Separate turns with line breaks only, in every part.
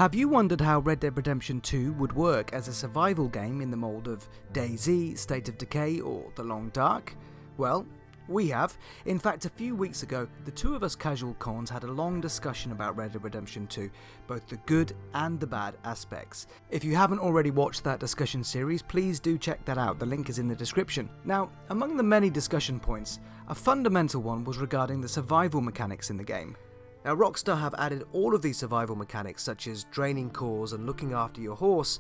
Have you wondered how Red Dead Redemption 2 would work as a survival game in the mould of DayZ, State of Decay or The Long Dark? Well, we have. In fact, a few weeks ago, the two of us casual cons had a long discussion about Red Dead Redemption 2, both the good and the bad aspects. If you haven't already watched that discussion series, please do check that out, the link is in the description. Now, among the many discussion points, a fundamental one was regarding the survival mechanics in the game. Now, Rockstar have added all of these survival mechanics such as draining cores and looking after your horse,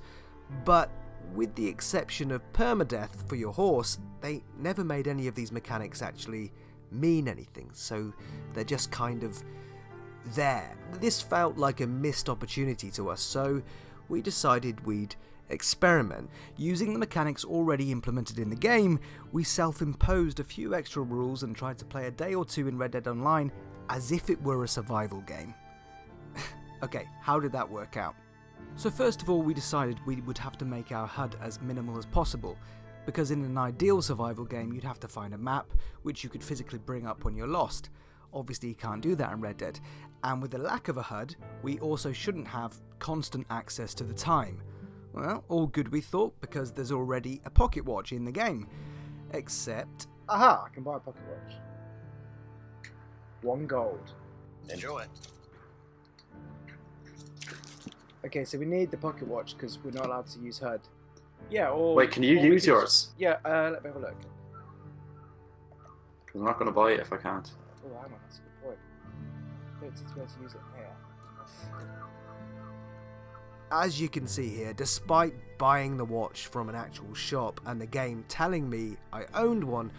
but with the exception of permadeath for your horse, they never made any of these mechanics actually mean anything, so they're just kind of there. This felt like a missed opportunity to us, so we decided we'd experiment. Using the mechanics already implemented in the game, we self-imposed a few extra rules and tried to play a day or two in Red Dead Online as if it were a survival game. Okay, how did that work out? So first of all, we decided we would have to make our HUD as minimal as possible, because in an ideal survival game you'd have to find a map which you could physically bring up when you're lost. Obviously you can't do that in Red Dead, and with the lack of a HUD, we also shouldn't have constant access to the time. Well, all good we thought, because there's already a pocket watch in the game. Except...
Aha! I can buy a pocket watch. 1 gold.
Enjoy.
Okay, so we need the pocket watch because we're not allowed to use HUD. Yeah, or...
Wait, can you use yours?
Yeah, let me have a look.
I'm not going to buy it if I can't.
Oh, hang on, that's a good point. I don't seem to be able to use it here.
As you can see here, despite buying the watch from an actual shop and the game telling me I owned one,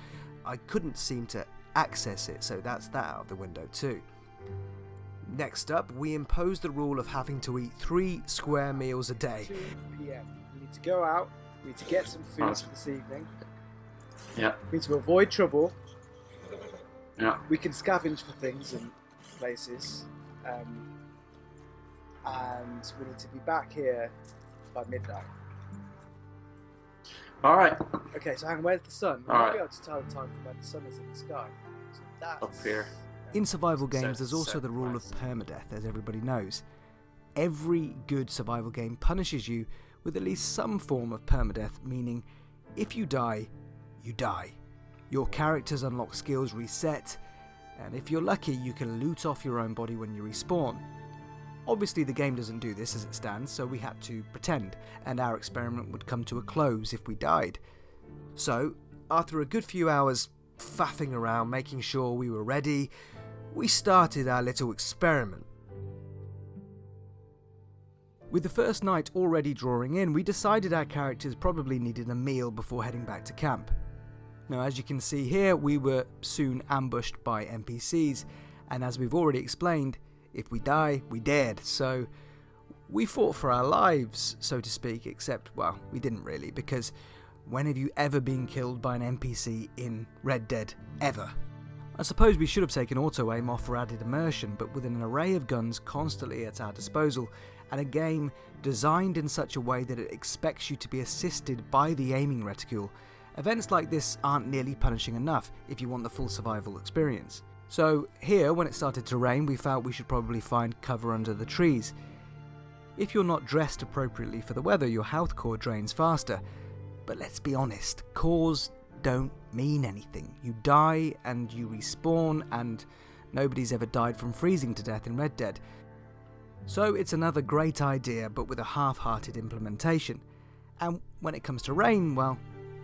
I couldn't seem to access it, so that's that out of the window too. Next up, we imposed the rule of having to eat 3 square meals a day.
2 PM. We need to go out, we need to get some food for this evening.
Yeah.
We need to avoid trouble.
Yeah.
We can scavenge for things in places. And we need to be back here by midnight.
Alright.
Okay, so hang on, where's the sun? We might be able to tell the time from when the sun is in the sky. So that's...
Up here.
In survival games, there's also the rule of permadeath, as everybody knows. Every good survival game punishes you with at least some form of permadeath, meaning if you die, you die. Your characters unlock skills reset, and if you're lucky, you can loot off your own body when you respawn. Obviously the game doesn't do this as it stands, so we had to pretend, and our experiment would come to a close if we died. So, after a good few hours faffing around making sure we were ready, we started our little experiment. With the first night already drawing in, we decided our characters probably needed a meal before heading back to camp. Now, as you can see here, we were soon ambushed by NPCs, and as we've already explained, if we die, we dead, so we fought for our lives, so to speak, except, well, we didn't really, because when have you ever been killed by an NPC in Red Dead, ever? I suppose we should have taken auto-aim off for added immersion, but with an array of guns constantly at our disposal, and a game designed in such a way that it expects you to be assisted by the aiming reticule, events like this aren't nearly punishing enough if you want the full survival experience. So here, when it started to rain, we felt we should probably find cover under the trees. If you're not dressed appropriately for the weather, your health core drains faster. But let's be honest, cores don't mean anything. You die and you respawn, and nobody's ever died from freezing to death in Red Dead. So it's another great idea, but with a half-hearted implementation. And when it comes to rain, well,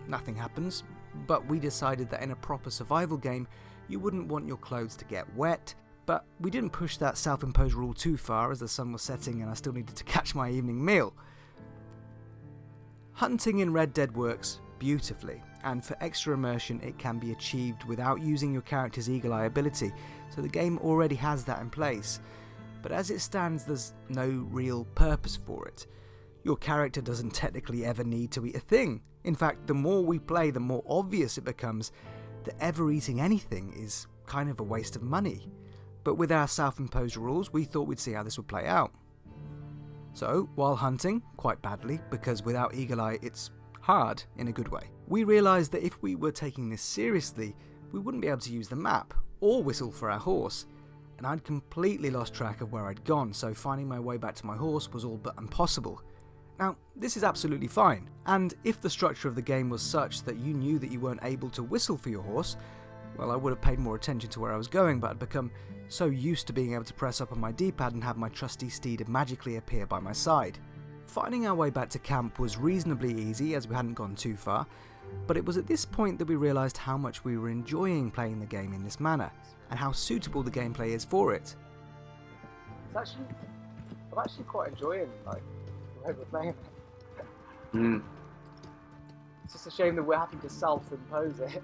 nothing happens. But we decided that in a proper survival game, you wouldn't want your clothes to get wet, but we didn't push that self-imposed rule too far as the sun was setting and I still needed to catch my evening meal. Hunting in Red Dead works beautifully, and for extra immersion it can be achieved without using your character's eagle eye ability, so the game already has that in place. But as it stands, there's no real purpose for it. Your character doesn't technically ever need to eat a thing. In fact, the more we play, the more obvious it becomes that ever eating anything is kind of a waste of money. But with our self-imposed rules, we thought we'd see how this would play out. So, while hunting, quite badly, because without Eagle Eye it's hard in a good way, we realised that if we were taking this seriously, we wouldn't be able to use the map, or whistle for our horse. and I'd completely lost track of where I'd gone, so finding my way back to my horse was all but impossible. Now, this is absolutely fine, and if the structure of the game was such that you knew that you weren't able to whistle for your horse, well, I would have paid more attention to where I was going, but I'd become so used to being able to press up on my D-pad and have my trusty steed magically appear by my side. Finding our way back to camp was reasonably easy as we hadn't gone too far, but it was at this point that we realised how much we were enjoying playing the game in this manner, and how suitable the gameplay is for it.
I'm actually quite enjoying the way we're playing it.
Mm.
It's just a shame that we're having to self-impose it.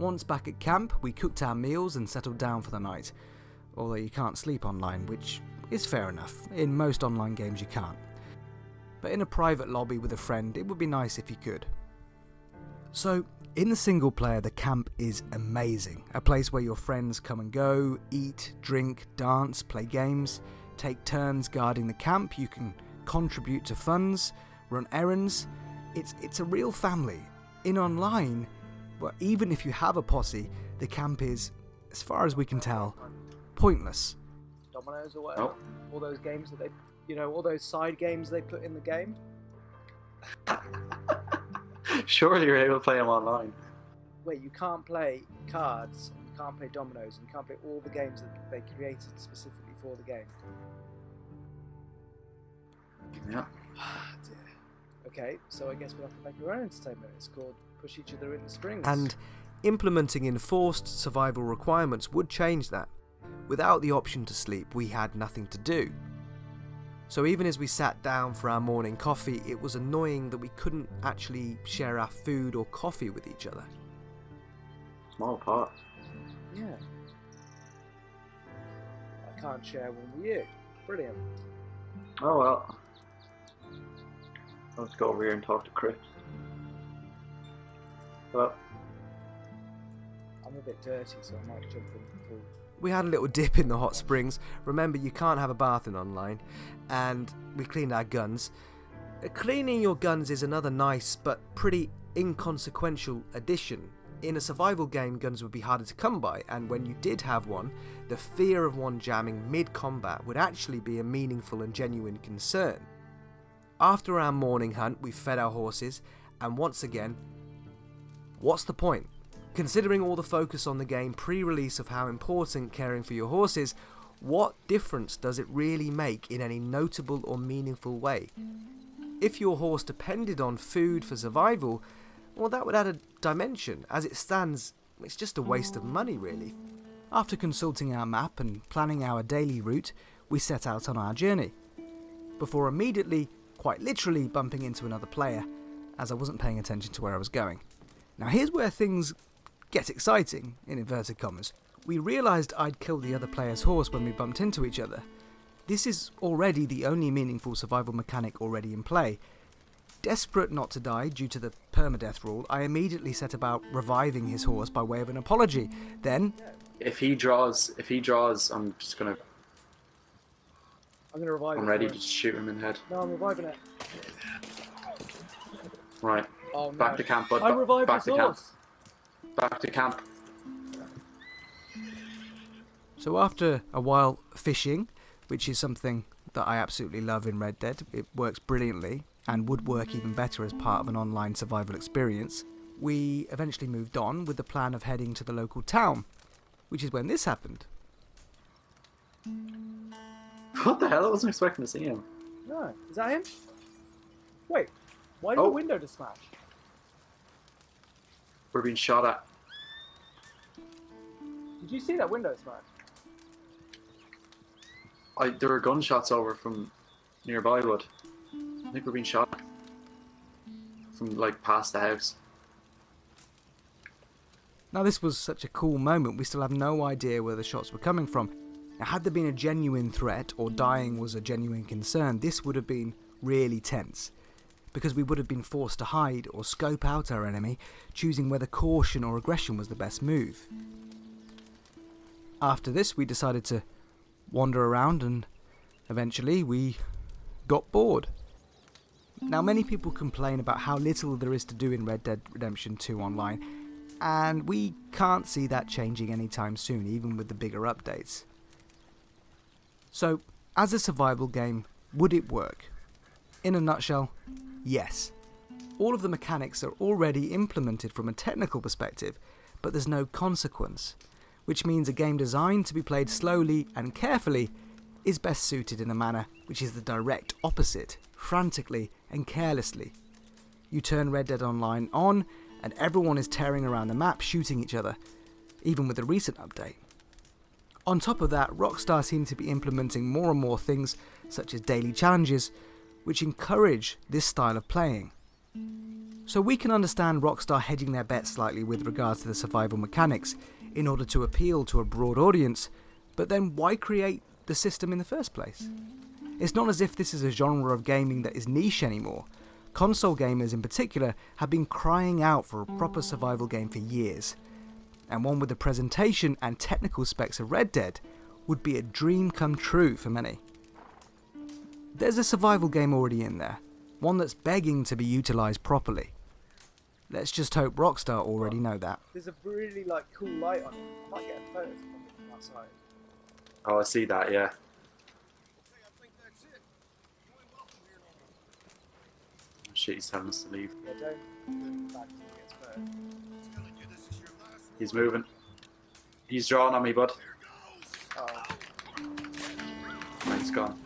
Once back at camp, we cooked our meals and settled down for the night, although you can't sleep online, which is fair enough. In most online games you can't. But in a private lobby with a friend, it would be nice if you could. So, in the single player, the camp is amazing. A place where your friends come and go, eat, drink, dance, play games, take turns guarding the camp. You can contribute to funds, run errands. It's a real family. In online, well, even if you have a posse, the camp is, as far as we can tell, pointless.
Dominoes or whatever.
Oh.
All those games that all those side games they put in the game.
Surely you're able to play them online.
Wait, you can't play cards, and you can't play dominoes, and you can't play all the games that they created specifically for the game.
Yeah.
Dear. Okay, so I guess we'll have to make our own entertainment. It's called Push Each Other in the Springs.
And implementing enforced survival requirements would change that. Without the option to sleep, we had nothing to do. So even as we sat down for our morning coffee, it was annoying that we couldn't actually share our food or coffee with each other.
Small pot.
Yeah. I can't share one with you. Brilliant.
Oh well. Let's go over here and talk to Chris. Well,
I'm a bit dirty, so I might jump in the pool.
We had a little dip in the hot springs. Remember, you can't have a bath in online. And we cleaned our guns. Cleaning your guns is another nice but pretty inconsequential addition. In a survival game, guns would be harder to come by, and when you did have one, the fear of one jamming mid-combat would actually be a meaningful and genuine concern. After our morning hunt, we fed our horses, and once again, what's the point? Considering all the focus on the game pre-release of how important caring for your horse is, what difference does it really make in any notable or meaningful way? If your horse depended on food for survival, well, that would add a dimension. As it stands, it's just a waste of money, really.
After consulting our map and planning our daily route, we set out on our journey, before immediately, quite literally, bumping into another player, as I wasn't paying attention to where I was going. Now here's where things get exciting, in inverted commas. We realised I'd killed the other player's horse when we bumped into each other. This is already the only meaningful survival mechanic already in play. Desperate not to die due to the permadeath rule, I immediately set about reviving his horse by way of an apology. Then,
if he draws, I'm just gonna.
I'm gonna revive it.
I'm ready to shoot him in the head.
No, I'm reviving it.
Right.
Oh no.
Back to camp, bud.
I revived
Back
his
to camp.
horse.
Back to camp.
so after a while fishing, which is something that I absolutely love in Red Dead, it works brilliantly and would work even better as part of an online survival experience, we eventually moved on with the plan of heading to the local town, which is when this happened.
What the hell? I wasn't expecting to see him.
No, is that him? Wait, why did the window just smash?
We're being shot at.
Did you see that window smash?
There were gunshots over from nearby, bud. I think we're being shot from past the house.
Now this was such a cool moment, we still have no idea where the shots were coming from. Now had there been a genuine threat, or dying was a genuine concern, this would have been really tense, because we would have been forced to hide or scope out our enemy, choosing whether caution or aggression was the best move. After this we decided to wander around, and eventually we got bored. Now many people complain about how little there is to do in Red Dead Redemption 2 online, and we can't see that changing anytime soon, even with the bigger updates. So, as a survival game, would it work? In a nutshell, yes. All of the mechanics are already implemented from a technical perspective, but there's no consequence, which means a game designed to be played slowly and carefully is best suited in a manner which is the direct opposite, frantically and carelessly. You turn Red Dead Online on, and everyone is tearing around the map shooting each other, even with the recent update. On top of that, Rockstar seem to be implementing more and more things, such as daily challenges, which encourage this style of playing. So we can understand Rockstar hedging their bets slightly with regards to the survival mechanics in order to appeal to a broad audience, but then why create the system in the first place? It's not as if this is a genre of gaming that is niche anymore. Console gamers in particular have been crying out for a proper survival game for years, and one with the presentation and technical specs of Red Dead would be a dream come true for many. There's a survival game already in there, one that's begging to be utilised properly. Let's just hope Rockstar already know that.
There's a really cool light on it. I might get a photo from outside.
Oh, I see that, yeah. Oh, shit, he's telling us to leave.
Yeah, don't back till he gets photo.
He's moving. He's drawing on me, bud.
Oh,
He's gone.